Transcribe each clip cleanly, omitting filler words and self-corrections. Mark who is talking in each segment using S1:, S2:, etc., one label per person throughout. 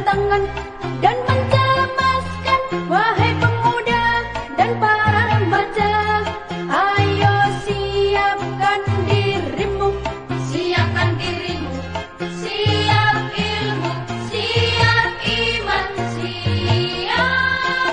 S1: tantangan dan mencemaskan. Wahai pemuda dan para remaja, ayo siapkan dirimu, siapkan dirimu, siap ilmu, siap iman, siap.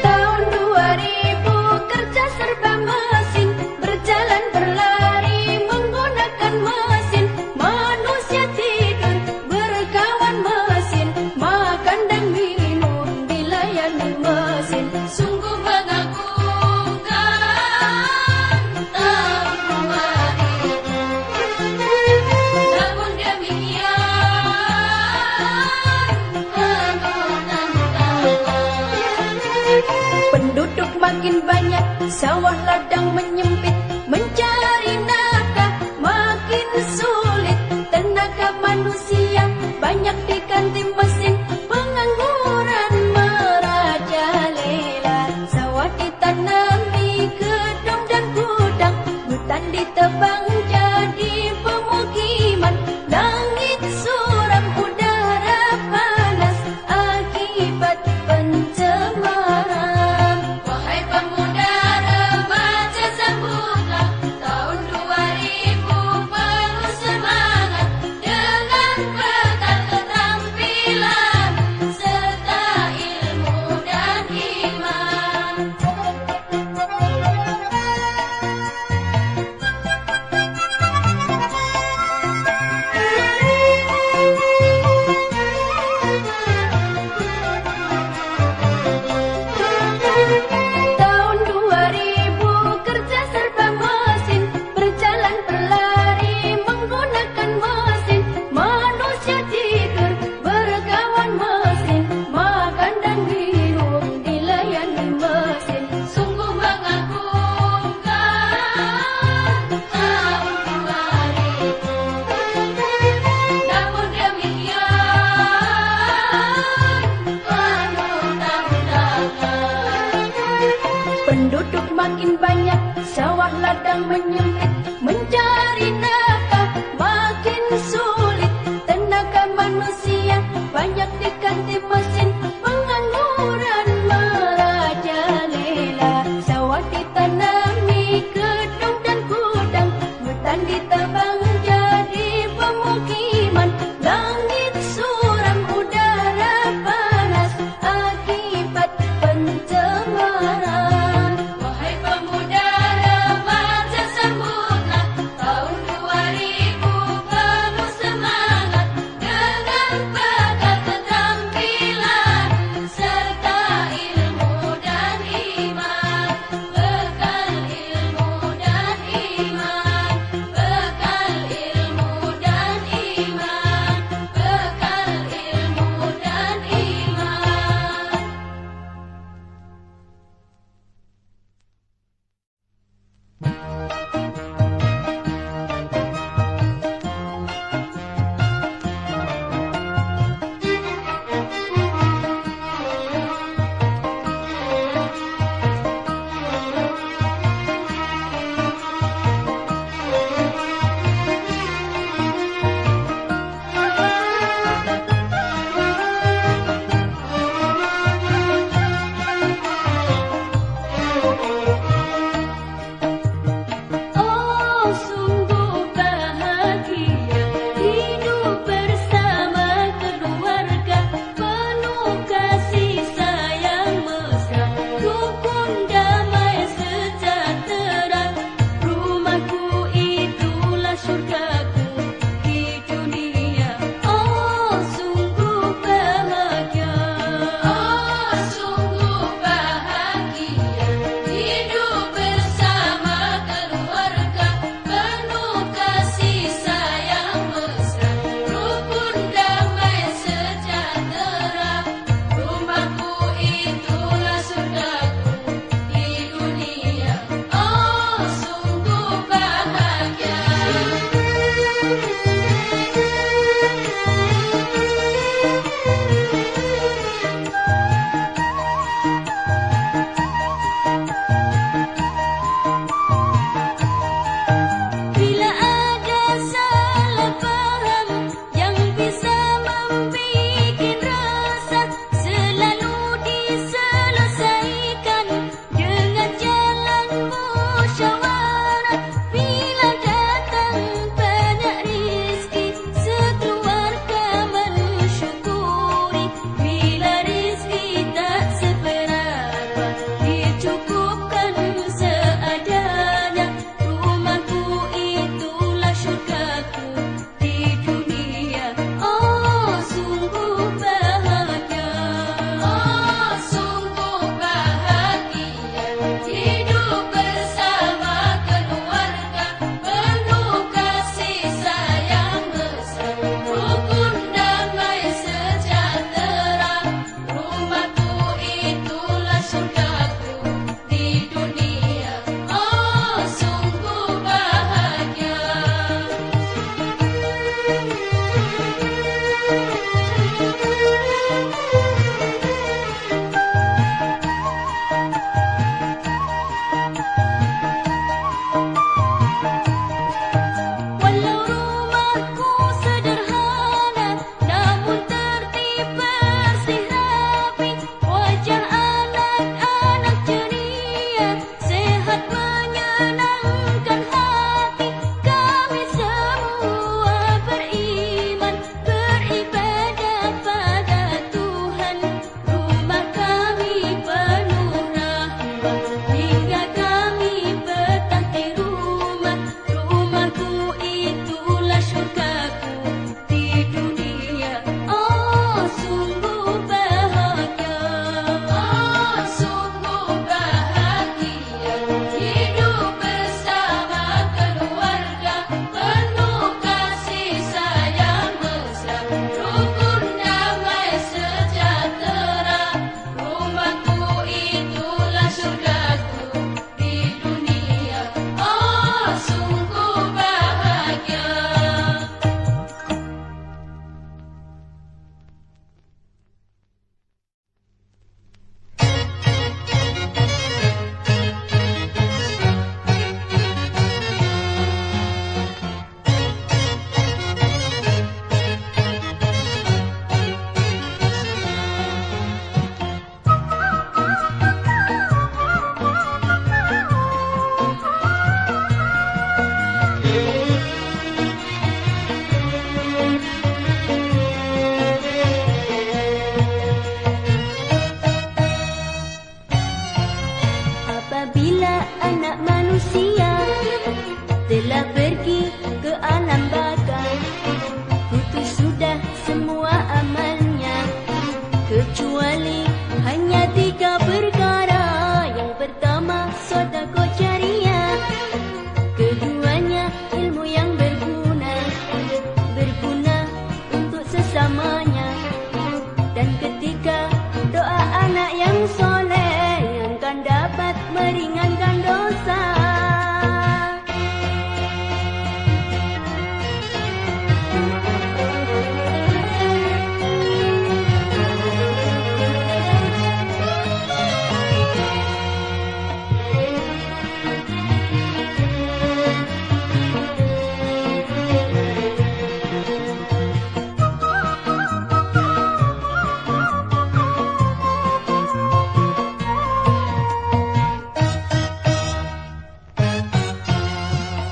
S1: Tahun 2000 kerja serba mesin, berjalan berlari menggunakan mesin. Manusia tidur berkawan mesin, makan dan minum dilayani mesin. Sungguh mengagumkan tahun 2000. Namun demikian penuh tantangan. Penduduk makin banyak, sawah ladang menyempit, mencari nafkah makin sulit. Tenaga manusia banyak diganti mesin, pengangguran merajalela. Sawah ditanami gedung dan gudang, hutan ditebang jadi pemukiman. Langit suram, udara panas akibat pencemaran. Wahai pemuda remaja, sambutlah tahun 2000 penuh semangat, dengan bekal keterampilan serta ilmu dan iman. Tahun 2000 kerja serba mesin, berjalan berlari menggunakan mesin. Manusia tidur berkawan mesin, makan dan minum dilayani mesin. Sungguh mengagumkan tahun 2000. Namun demikian penuh tantangan. Penduduk makin banyak, sawah ladang menyempit, mencari nafkah makin sulit. Tenaga manusia banyak diganti mesin, pengangguran merajalela. Sawah ditanami gedung dan gudang, hutan ditebang jadi pemukiman. Langit suram, udara panas akibat pencemaran. Wahai pemuda remaja, sambutlah tahun 2000 penuh semangat, dengan bekal keterampilan serta ilmu dan iman. Bekal ilmu dan iman, bekal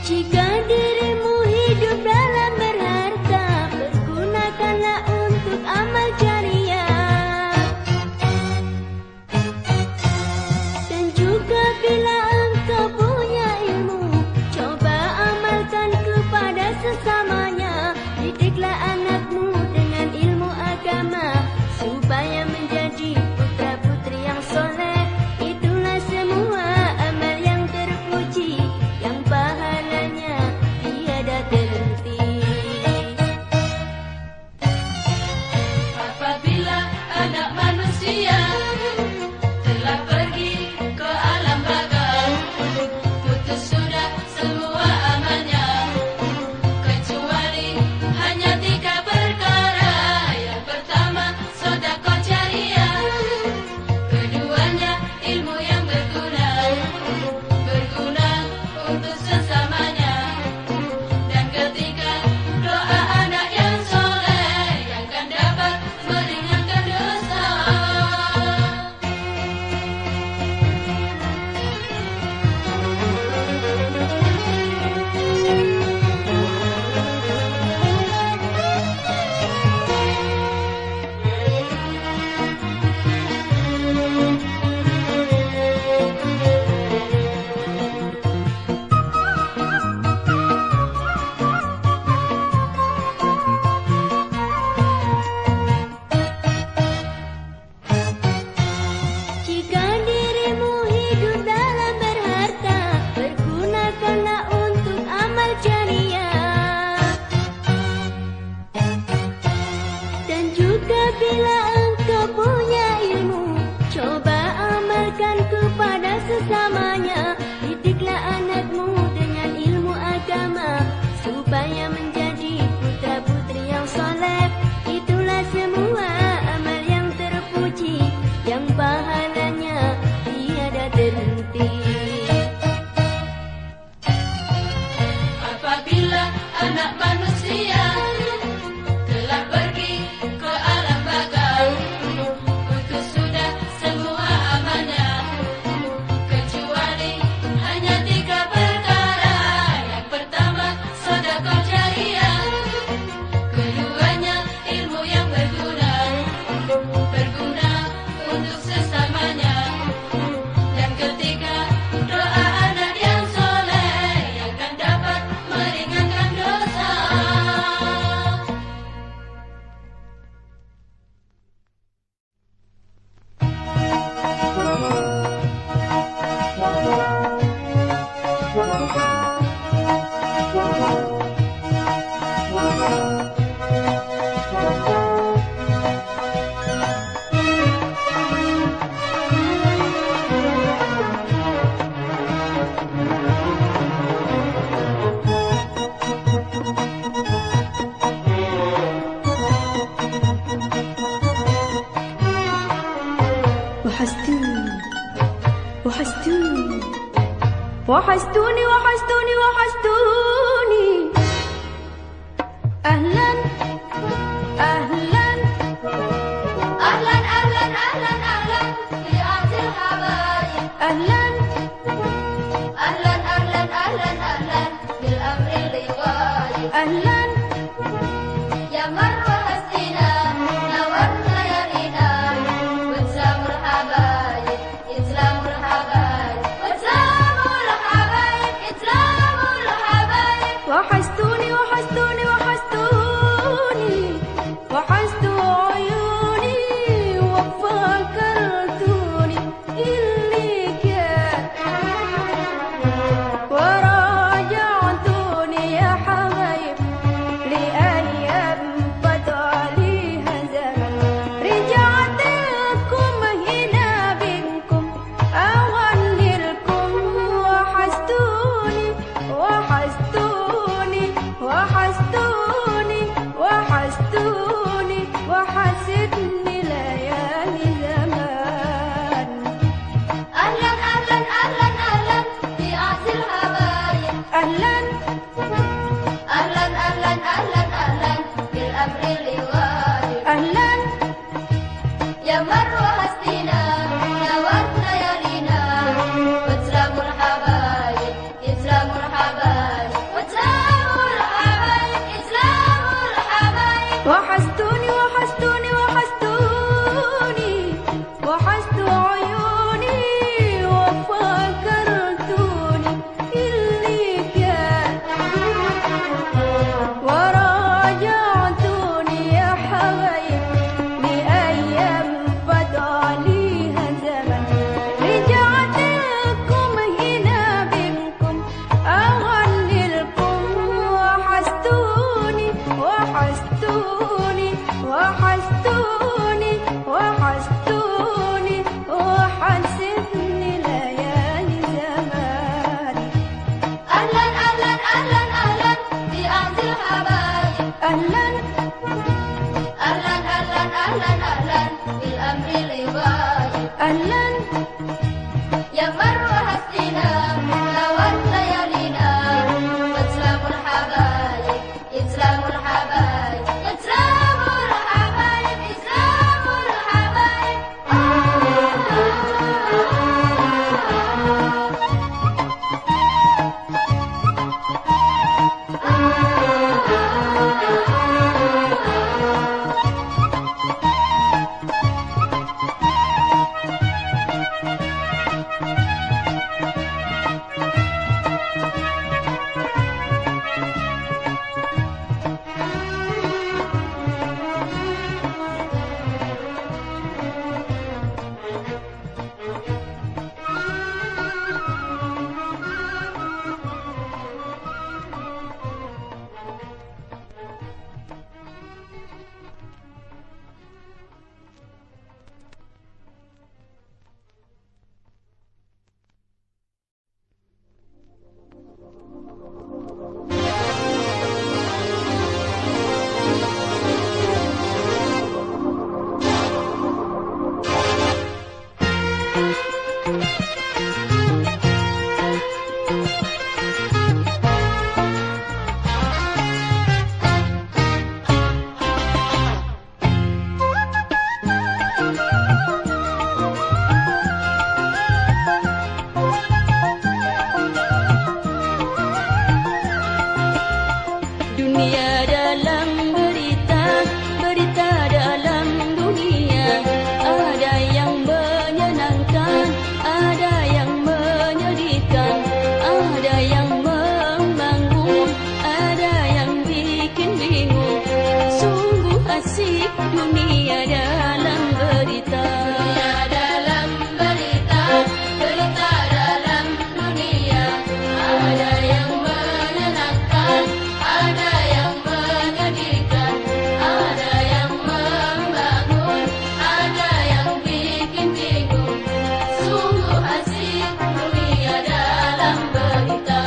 S1: Jika dirimu hidup dalam berharta, pergunakanlah untuk amal jariah. Dan juga bila engkau punya ilmu, coba amalkan kepada sesamanya. Didiklah anakmu dengan ilmu agama, supaya menjadi putra-putri yang soleh. Itulah semua amal yang terpuji, yang pahalanya tiada terhenti. Apabila anak manusia telah pergi ke alam barzakh, putus sudah semua amalnya, kecuali hanya 3 perkara. Yang pertama, sedekah jariah. Keduanya, ilmu yang berguna untuk sesamanya. Dan ketiga, doa anak yang soleh yang akan dapat meringankan dosa. Jika dirimu hidup dalam berharta, pergunakanlah untuk amal jariah. Dan juga bila engkau punya ilmu, coba amalkan kepada sesamanya. Didiklah anakmu dengan ilmu agama, supaya menjadi putra-putri yang soleh. Itulah semua amal yang terpuji, yang pahalanya tiada terhenti. Apabila anak manusia telah pergi ke alam barzakh, putus sudah semua amalnya, kecuali hanya 3 perkara. Yang pertama, sedekah jariah. Keduanya, ilmu yang berguna untuk sesamanya. Dan ketiga, doa anak yang soleh yang akan dapat meringankan dosa. وحشتوني وحشتوني وحشتوني أهلا أهلا أهلا أهلا أهلا أهلا في أرض الحبايب. أهلا أهلا أهلا أهلا أهلا بالأمر الروايب. أهلا يا مروة هستينا نورنا ليالينا وتسامر حبايب يتسامر حبايب وتسامر حبايب يتسامر أهلا أهلا أهلا أهلا أهلا بالأمر الإباحي أهلا يا مروة هستنا نوت ليالينا وإسلام الحبايب إسلام الحبايب إسلام الحبايب إسلام الحبايب Dunia dalam berita, berita dalam dunia. Ada yang menyenangkan, ada yang menyedihkan, ada yang membangun, ada yang bikin bingung. Sungguh asik dunia dalam berita. Dunia dalam berita, berita dalam dunia. Ada yang menyenangkan, ada yang menyedihkan, ada yang membangun, ada yang bikin bingung. Sungguh asik dunia dalam berita.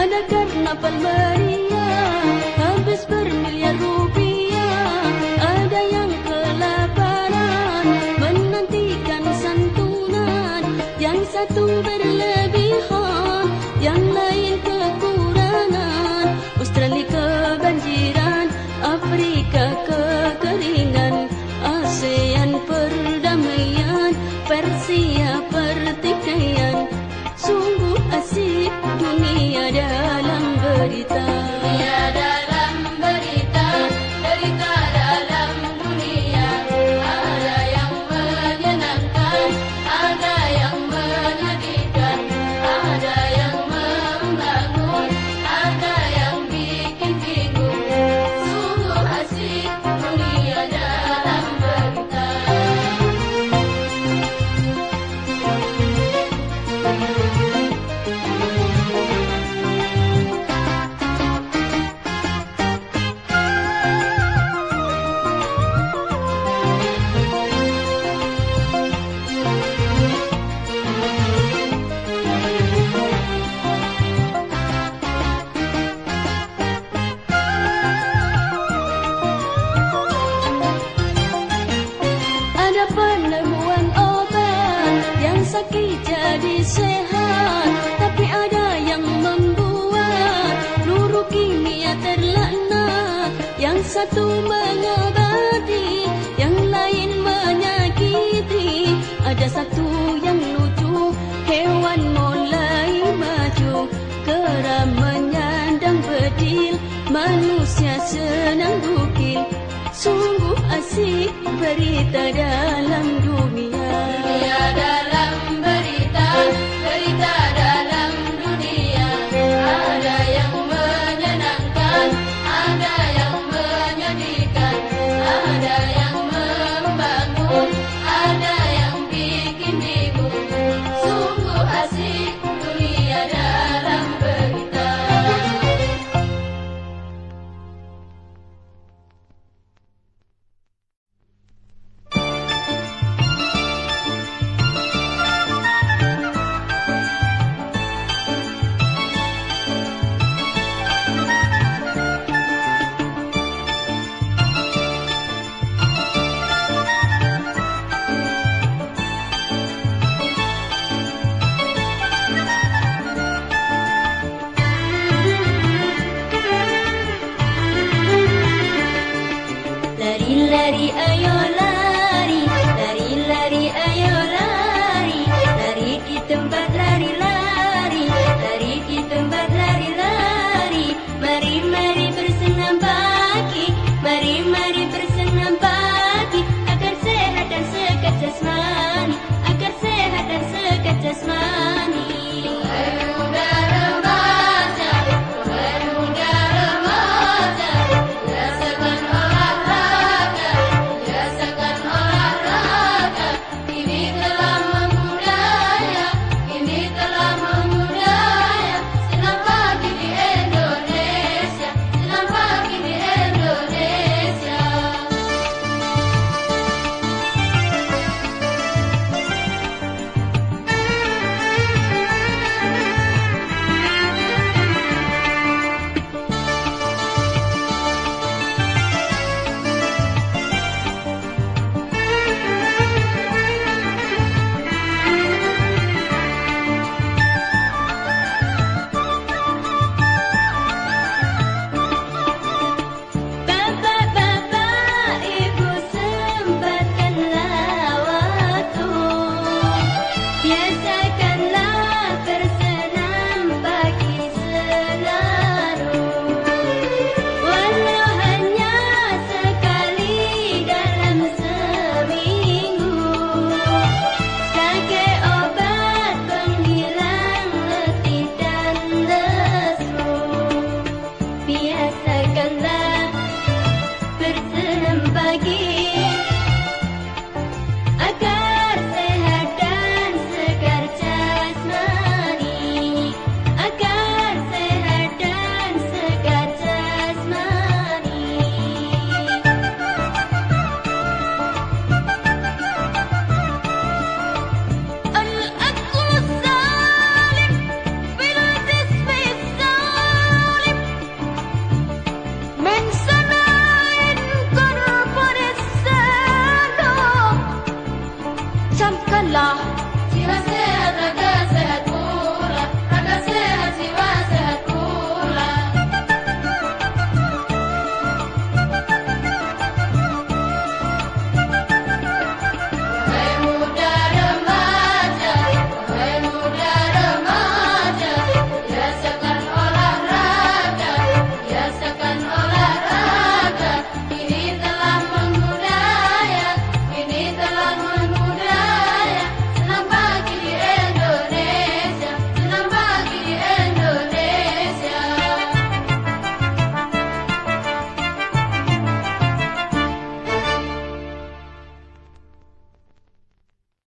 S1: Ada karnaval meriah, habis bermiliar rupiah. Ada yang kelaparan, menantikan santunan. Yang satu berlebihan, yang lain kekurangan. Australia kebanjiran, Afrika kekeringan, ASEAN perdamaian, Persia pertikaian. Sungguh asik dunia dalam berita. Dunia dalam berita, berita dalam dunia. Ada yang menyenangkan, ada yang menyedihkan, ada yang membangun, ada yang bikin bingung. Sungguh asik dunia dalam berita. Ada penemuan obat yang sakit jadi sehat, tapi ada yang membuat peluru kimia terlaknat. Yang satu mengobati, yang lain menyakiti. Ada satu yang lucu, hewan mulai maju, kera menyandang bedil, manusia senang bukil. Sungguh asik berita dalam dunia.